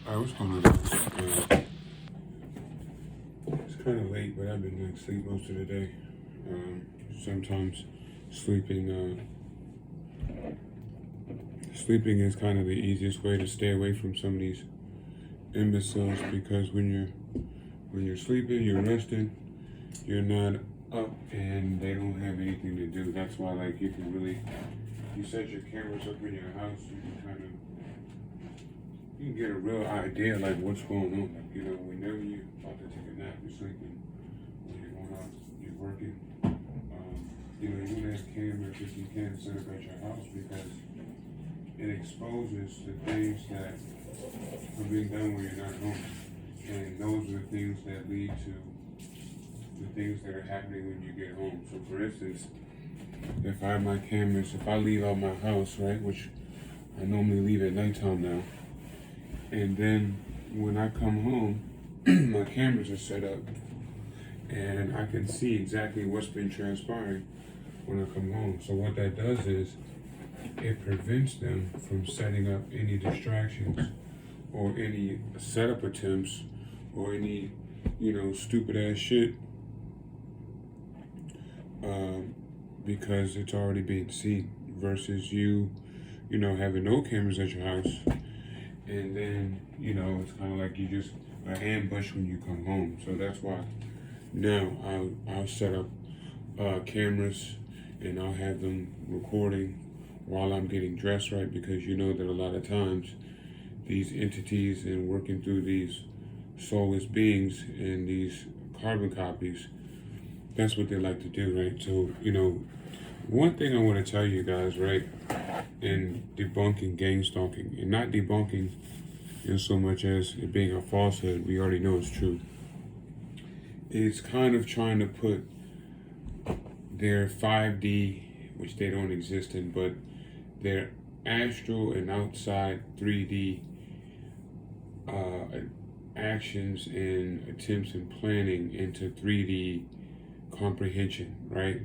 I was gonna. It's kind of late, but I've been asleep most of the day. Sometimes sleeping, sleeping is kind of the easiest way to stay away from some of these imbeciles because when you're sleeping, you're resting, you're not up, and they don't have anything to do. That's why, like, you set your cameras up in your house, you can get a real idea like what's going on. Like, whenever you're about to take a nap, you're sleeping, when you're going out, you're working. You want to have cameras if you can set up at your house because it exposes the things that are being done when you're not home. And those are the things that lead to the things that are happening when you get home. So for instance, if I have my cameras, if I leave out my house, right, which I normally leave at nighttime now, and then when I come home, my cameras are set up and I can see exactly what's been transpiring when I come home. So what that does is it prevents them from setting up any distractions or any setup attempts or any, stupid ass shit because it's already being seen versus you having no cameras at your house. And then, it's kind of like you just are ambushed when you come home. So that's why now I'll set up cameras and I'll have them recording while I'm getting dressed right because you know that a lot of times these entities and working through these soulless beings and these carbon copies, that's what they like to do, right? So, one thing I want to tell you guys, right, in debunking gang stalking, and not debunking in so much as it being a falsehood, we already know it's true, is kind of trying to put their 5D, which they don't exist in, but their astral and outside 3D actions and attempts and planning into 3D comprehension, right?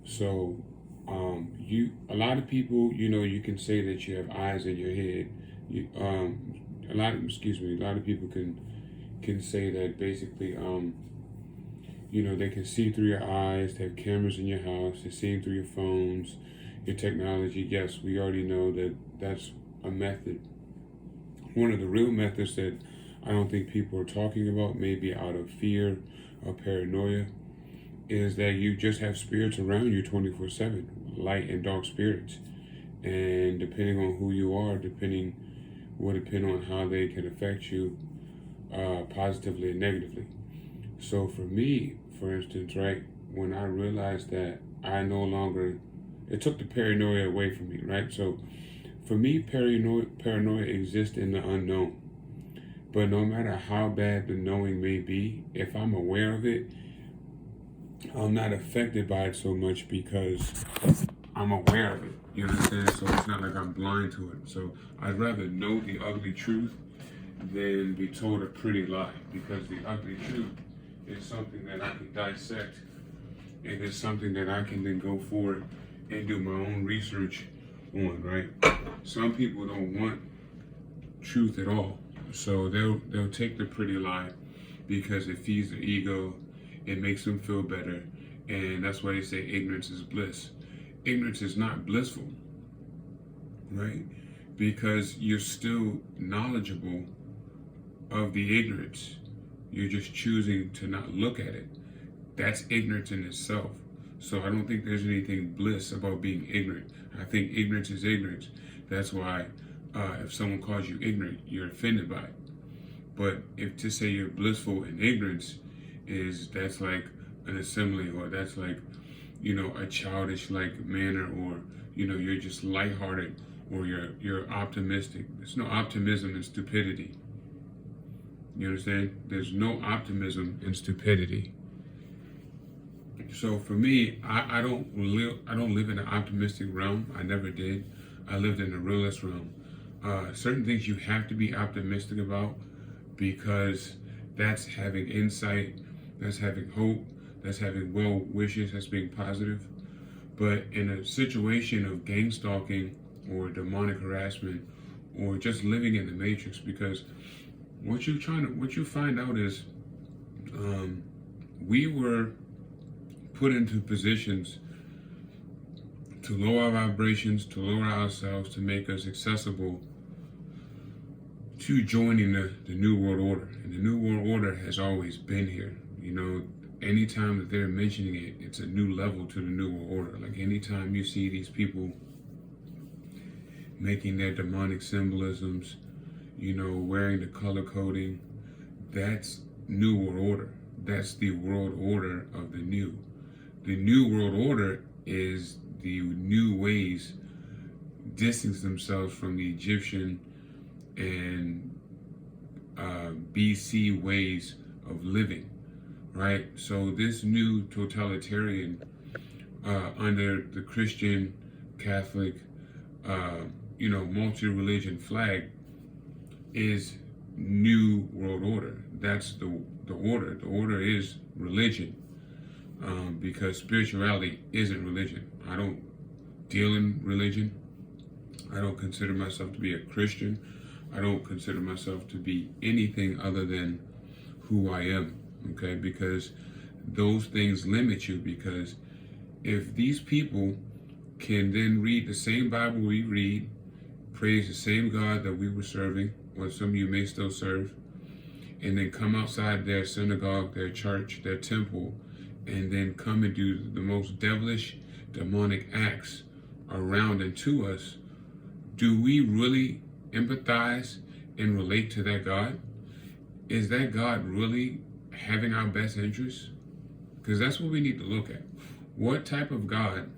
So a lot of people, you can say that you have eyes in your head. A lot of people can say that basically, they can see through your eyes, they have cameras in your house, they're seeing through your phones, your technology. Yes, we already know that that's a method. One of the real methods that I don't think people are talking about, maybe out of fear or paranoia, is that you just have spirits around you 24/7, light and dark spirits. And depending on who you are, will depend on how they can affect you positively and negatively. So for me, for instance, right, when I realized that it took the paranoia away from me, right? So for me, paranoia exists in the unknown. But no matter how bad the knowing may be, if I'm aware of it, I'm not affected by it so much because I'm aware of it. You understand? So it's not like I'm blind to it. So I'd rather know the ugly truth than be told a pretty lie, because the ugly truth is something that I can dissect, and it's something that I can then go forward and do my own research on, right? Some people don't want truth at all. So they'll take the pretty lie because it feeds their ego, it makes them feel better, and that's why they say ignorance is bliss. Ignorance is not blissful, right? Because you're still knowledgeable of the ignorance. You're just choosing to not look at it. That's ignorance in itself. So I don't think there's anything bliss about being ignorant. I think ignorance is ignorance. That's why if someone calls you ignorant, you're offended by it. But if to say you're blissful in ignorance that's like an assembly, or that's like, a childish like manner, or, you're just lighthearted, or you're optimistic. There's no optimism in stupidity. You understand? There's no optimism in stupidity. So for me, I don't live in an optimistic realm. I never did. I lived in a realist realm. Certain things you have to be optimistic about because that's having insight, that's having hope, that's having well wishes, that's being positive. But in a situation of gang stalking or demonic harassment or just living in the matrix, because what you find out is, we were put into positions to lower our vibrations, to lower ourselves, to make us accessible to joining the New World Order. And the New World Order has always been here. You know, anytime that they're mentioning it, it's a new level to the New World Order. Like anytime you see these people making their demonic symbolisms, you know, wearing the color coding, that's New World Order. That's the world order of the new. The New World Order is the new ways distance themselves from the Egyptian and BC ways of living, right? So this new totalitarian under the Christian, Catholic, multi-religion flag is New World Order. That's the order. The order is religion, because spirituality isn't religion. I don't deal in religion. I don't consider myself to be a Christian. I don't consider myself to be anything other than who I am, okay? Because those things limit you, because if these people can then read the same Bible we read, praise the same God that we were serving, or some of you may still serve, and then come outside their synagogue, their church, their temple, and then come and do the most devilish, demonic acts around and to us, do we really empathize and relate to that God? Is that God really having our best interests? Because that's what we need to look at. What type of God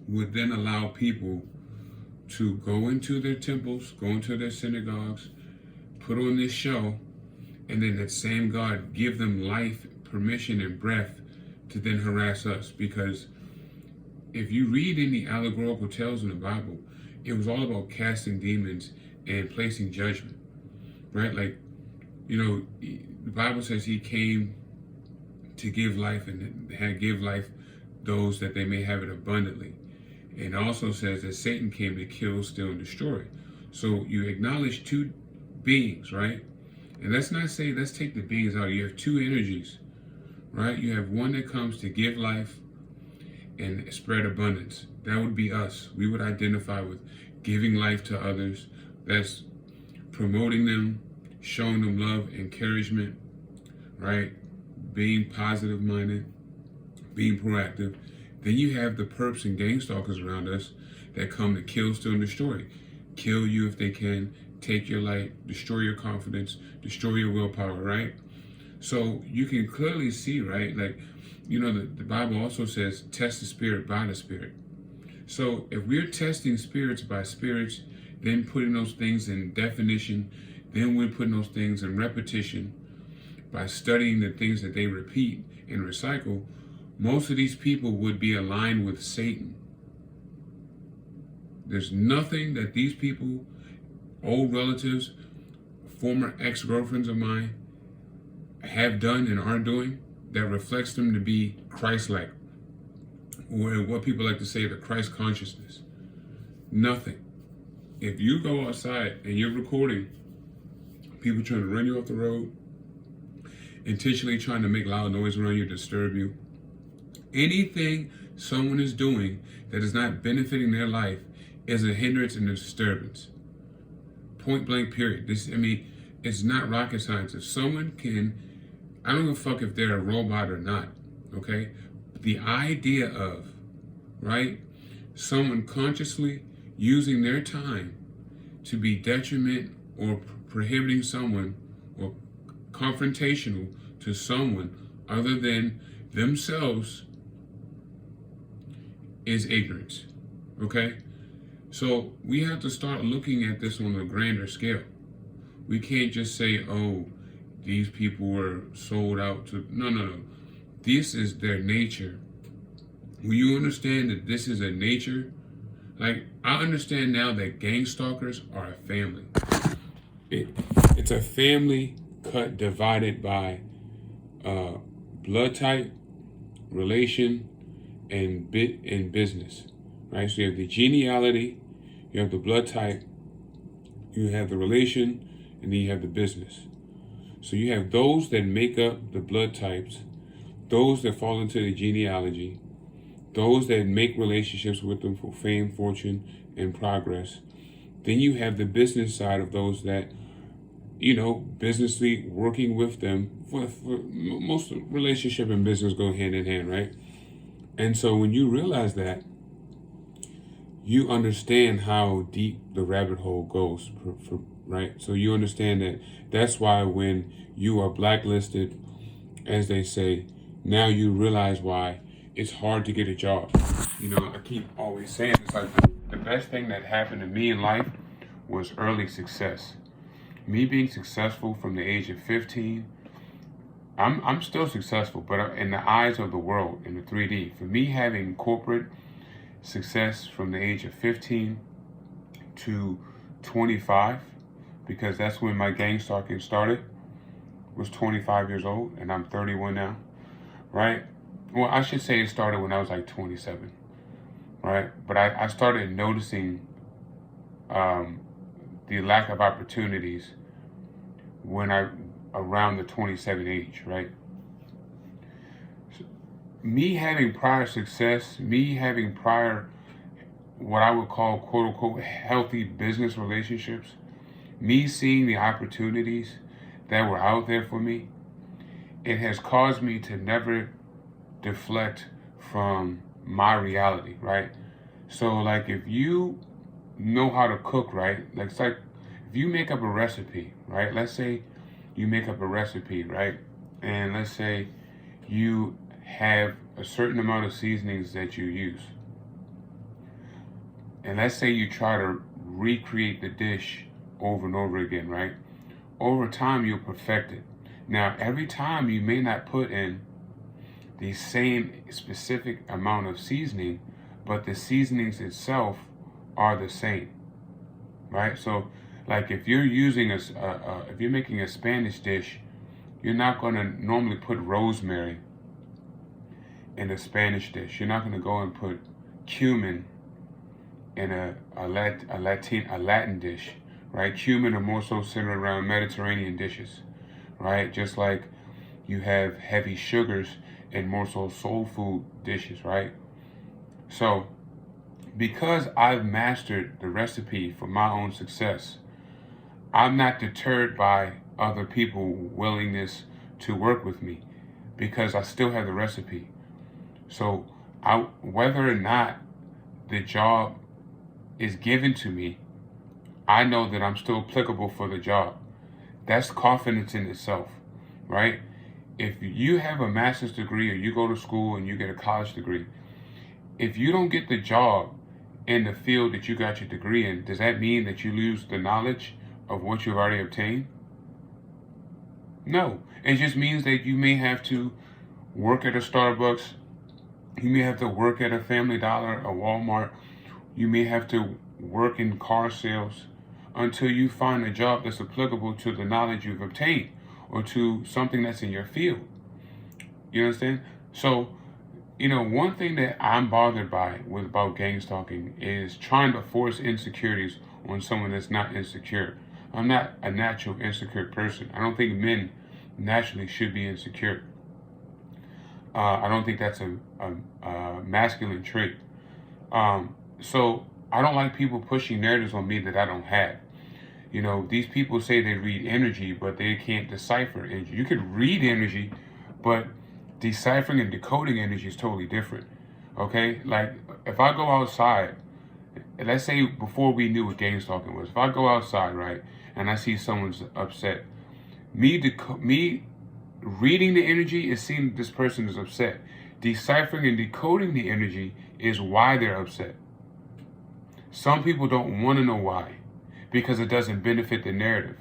would then allow people to go into their temples, go into their synagogues, put on this show, and then that same God give them life, permission, and breath to then harass us? Because if you read any allegorical tales in the Bible, it was all about casting demons and placing judgment, right? Like, you know, the Bible says he came to give life and had give life those that they may have it abundantly. And also says that Satan came to kill, steal, and destroy. So you acknowledge two beings, right? And let's not say, let's take the beings out. You have two energies, right? You have one that comes to give life and spread abundance. That would be us. We would identify with giving life to others. That's promoting them, showing them love, encouragement, right? Being positive minded, being proactive. Then you have the perps and gang stalkers around us that come to kill, steal, and destroy. Kill you if they can, take your life, destroy your confidence, destroy your willpower, right? So you can clearly see, right? Like, you know, the Bible also says, test the spirit by the spirit. So if we're testing spirits by spirits, then putting those things in definition, then we're putting those things in repetition by studying the things that they repeat and recycle, most of these people would be aligned with Satan. There's nothing that these people, old relatives, former ex-girlfriends of mine, have done and are doing that reflects them to be Christ-like, or what people like to say, the Christ consciousness. Nothing. If you go outside and you're recording people trying to run you off the road, intentionally trying to make loud noise around you, disturb you, anything someone is doing that is not benefiting their life is a hindrance and a disturbance. Point blank, period. It's not rocket science. If someone can, I don't give a fuck if they're a robot or not, okay? The idea of, right, someone consciously using their time to be detriment or prohibiting someone or confrontational to someone other than themselves is ignorance, okay? So we have to start looking at this on a grander scale. We can't just say, oh, these people were sold out to, no. This is their nature. When you understand that this is a nature, like, I understand now that gang stalkers are a family. It's a family divided by blood type, relation, and business, right? So you have the genealogy, you have the blood type, you have the relation, and then you have the business. So you have those that make up the blood types, those that fall into the genealogy, those that make relationships with them for fame, fortune, and progress. Then you have the business side of those that, businessly working with them for most relationship and business go hand in hand, right? And so when you realize that, you understand how deep the rabbit hole goes, right? So you understand that that's why when you are blacklisted, as they say, now you realize why it's hard to get a job. I keep always saying it's like the best thing that happened to me in life was early success. Me being successful from the age of 15, I'm still successful, but in the eyes of the world, in the 3D, for me having corporate success from the age of 15 to 25, because that's when my gang stalking started, was 25 years old, and I'm 31 now, right? Well, I should say it started when I was like 27, right? But I started noticing the lack of opportunities when around the 27 age, right? So, me having prior success, me having prior what I would call quote unquote healthy business relationships, me seeing the opportunities that were out there for me, it has caused me to never deflect from my reality, right? So like if you know how to cook, right? Like it's like if you make up a recipe, right? Let's say you make up a recipe, right? And let's say you have a certain amount of seasonings that you use. And let's say you try to recreate the dish over and over again, right? Over time, you'll perfect it. Now, every time you may not put in the same specific amount of seasoning, but the seasonings itself are the same, right? So, like if you're using if you're making a Spanish dish, you're not going to normally put rosemary in a Spanish dish. You're not going to go and put cumin in a Latin dish, right? Cumin are more so centered around Mediterranean dishes, right? Just like you have heavy sugars in more so soul food dishes, right? So, because I've mastered the recipe for my own success, I'm not deterred by other people's willingness to work with me because I still have the recipe. So, whether or not the job is given to me, I know that I'm still applicable for the job. That's confidence in itself, right? If you have a master's degree or you go to school and you get a college degree, if you don't get the job in the field that you got your degree in, does that mean that you lose the knowledge of what you've already obtained? No. It just means that you may have to work at a Starbucks, you may have to work at a Family Dollar, a Walmart, you may have to work in car sales until you find a job that's applicable to the knowledge you've obtained or to something that's in your field. You understand? So, one thing that I'm bothered by about gang stalking is trying to force insecurities on someone that's not insecure. I'm not a natural insecure person. I don't think men naturally should be insecure. I don't think that's a masculine trait. So I don't like people pushing narratives on me that I don't have. These people say they read energy, but they can't decipher energy. You could read energy, but deciphering and decoding energy is totally different. Okay? Like, if I go outside, let's say before we knew what gang stalking was, if I go outside, right, and I see someone's upset, me reading the energy is seeing this person is upset. Deciphering and decoding the energy is why they're upset. Some people don't want to know why because it doesn't benefit the narrative,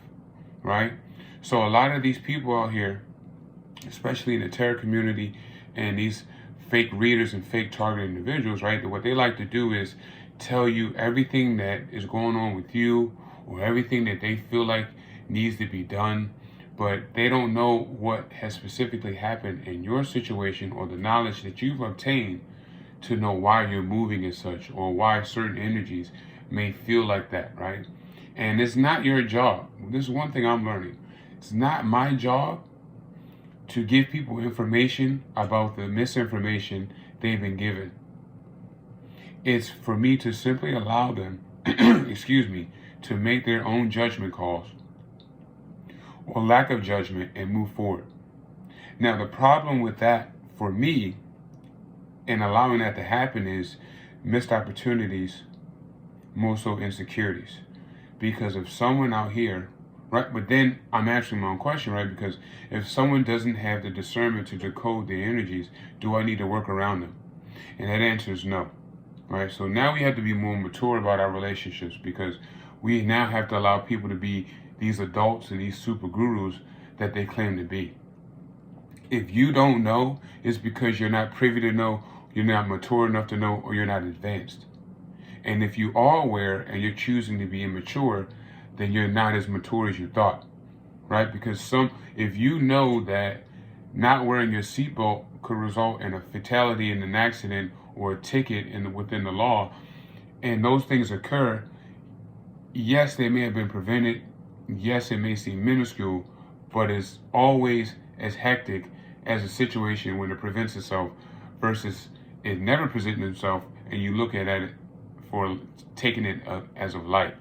right? So a lot of these people out here, especially in the terror community and these fake readers and fake targeted individuals, right? What they like to do is tell you everything that is going on with you or everything that they feel like needs to be done, but they don't know what has specifically happened in your situation or the knowledge that you've obtained to know why you're moving as such or why certain energies may feel like that, right? And it's not your job. This is one thing I'm learning. It's not my job to give people information about the misinformation they've been given. It's for me to simply allow them, excuse me, to make their own judgment calls or lack of judgment and move forward. Now, the problem with that for me and allowing that to happen is missed opportunities, more so insecurities. Because if someone out here, right, but then I'm asking my own question, right? Because if someone doesn't have the discernment to decode their energies, do I need to work around them? And that answer is no, right? So now we have to be more mature about our relationships, because we now have to allow people to be these adults and these super gurus that they claim to be. If you don't know, it's because you're not privy to know, you're not mature enough to know, or you're not advanced. And if you are aware and you're choosing to be immature, then you're not as mature as you thought, right? Because if you know that not wearing your seatbelt could result in a fatality in an accident or a ticket within the law, and those things occur, yes, they may have been prevented. Yes, it may seem minuscule, but it's always as hectic as a situation when it prevents itself versus it never presenting itself and you look at it for taking it as of light.